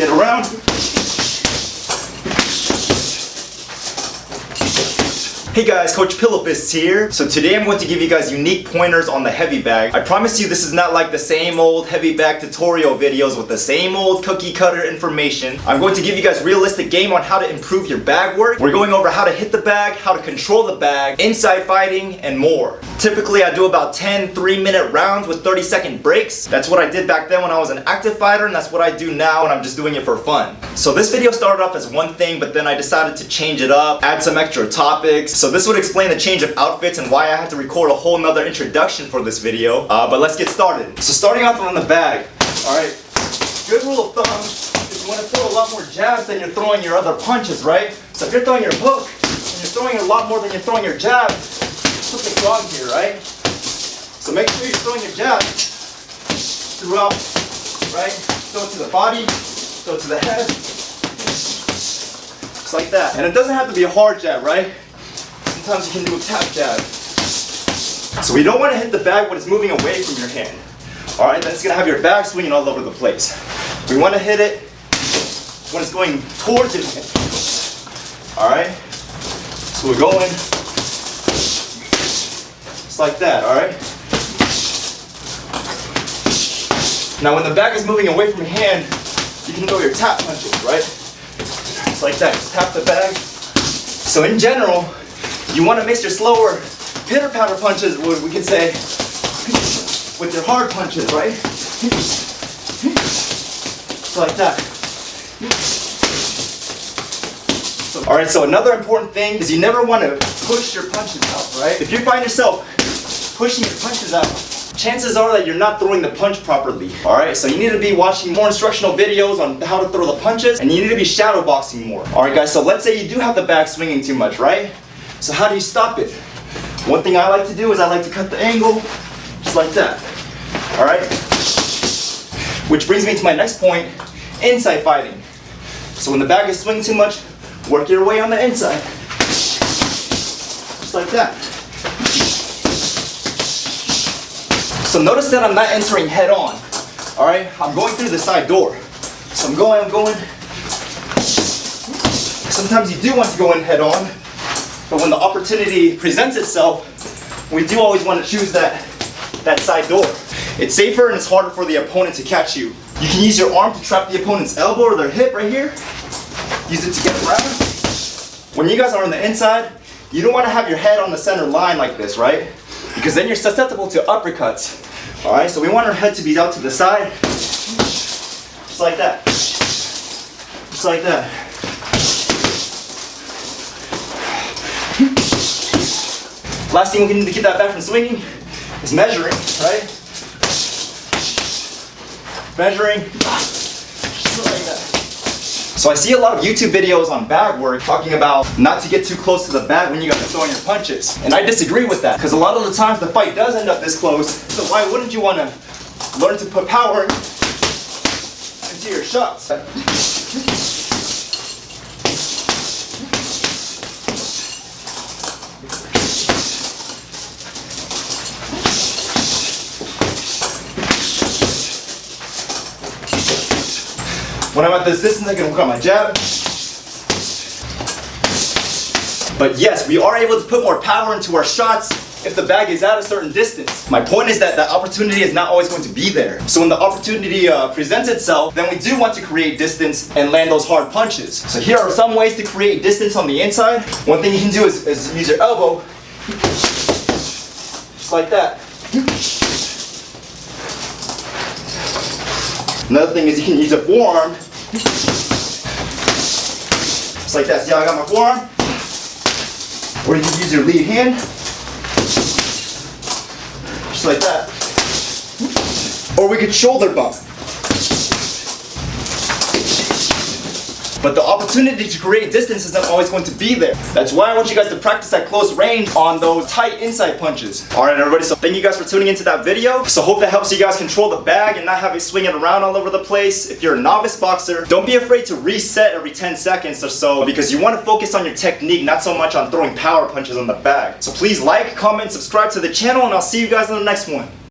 Get around. Hey guys, Coach Pillowfists here. So today I'm going to give you guys unique pointers on the heavy bag. I promise you this is not like the same old heavy bag tutorial videos with the same old cookie cutter information. I'm going to give you guys realistic game on how to improve your bag work. We're going over how to hit the bag, how to control the bag, inside fighting, and more. Typically I do about 10 3-minute rounds with 30-second breaks. That's what I did back then when I was an active fighter, and that's what I do now when I'm just doing it for fun. So this video started off as one thing, but then I decided to change it up, add some extra topics. So this would explain the change of outfits and why I had to record a whole nother introduction for this video. But let's get started. So starting off on the bag. Alright, good rule of thumb is you want to throw a lot more jabs than you're throwing your other punches, right? So if you're throwing your hook and you're throwing a lot more than you're throwing your jab, something's wrong here, right? So make sure you're throwing your jab throughout, right? Throw it to the body, throw it to the head, just like that. And it doesn't have to be a hard jab, right? Sometimes you can do a tap jab. So we don't want to hit the bag when it's moving away from your hand. Alright, then it's going to have your bag swinging all over the place. We want to hit it when it's going towards your hand. Alright? So we're going just like that, alright? Now when the bag is moving away from your hand, you can throw your tap punches, right? Just like that, just tap the bag. So in general, you want to mix your slower pitter-patter punches, what we could say, with your hard punches, right? Just like that. Alright, so another important thing is you never want to push your punches out, right? If you find yourself pushing your punches out, chances are that you're not throwing the punch properly. Alright, so you need to be watching more instructional videos on how to throw the punches, and you need to be shadow boxing more. Alright guys, so let's say you do have the bag swinging too much, right? So how do you stop it? One thing I like to do is I like to cut the angle, just like that. Alright? Which brings me to my next point, inside fighting. So when the bag is swinging too much, work your way on the inside. Just like that. So notice that I'm not entering head on. Alright? I'm going through the side door. So I'm going. Sometimes you do want to go in head on, but when the opportunity presents itself, we do always want to choose that side door. It's safer and it's harder for the opponent to catch you. You can use your arm to trap the opponent's elbow or their hip right here. Use it to get around. When you guys are on the inside, you don't want to have your head on the center line like this, right? Because then you're susceptible to uppercuts. Alright, so we want our head to be out to the side. Just like that. Just like that. Last thing we need to keep that back from swinging is measuring, right? Measuring. Just like that. So I see a lot of YouTube videos on bag work talking about not to get too close to the bag when you guys are throwing your punches. And I disagree with that, because a lot of the times the fight does end up this close. So why wouldn't you want to learn to put power into your shots? When I'm at this distance, I can work on my jab. But yes, we are able to put more power into our shots if the bag is at a certain distance. My point is that the opportunity is not always going to be there. So when the opportunity presents itself, then we do want to create distance and land those hard punches. So here are some ways to create distance on the inside. One thing you can do is use your elbow, just like that. Another thing is you can use a forearm. Just like that. See how I got my forearm? Or you can use your lead hand. Just like that. Or we could shoulder bump. But the opportunity to create distance is not always going to be there. That's why I want you guys to practice at close range on those tight inside punches. Alright everybody, so thank you guys for tuning into that video. So hope that helps you guys control the bag and not have it swinging around all over the place. If you're a novice boxer, don't be afraid to reset every 10 seconds or so, because you want to focus on your technique, not so much on throwing power punches on the bag. So please like, comment, subscribe to the channel, and I'll see you guys in the next one.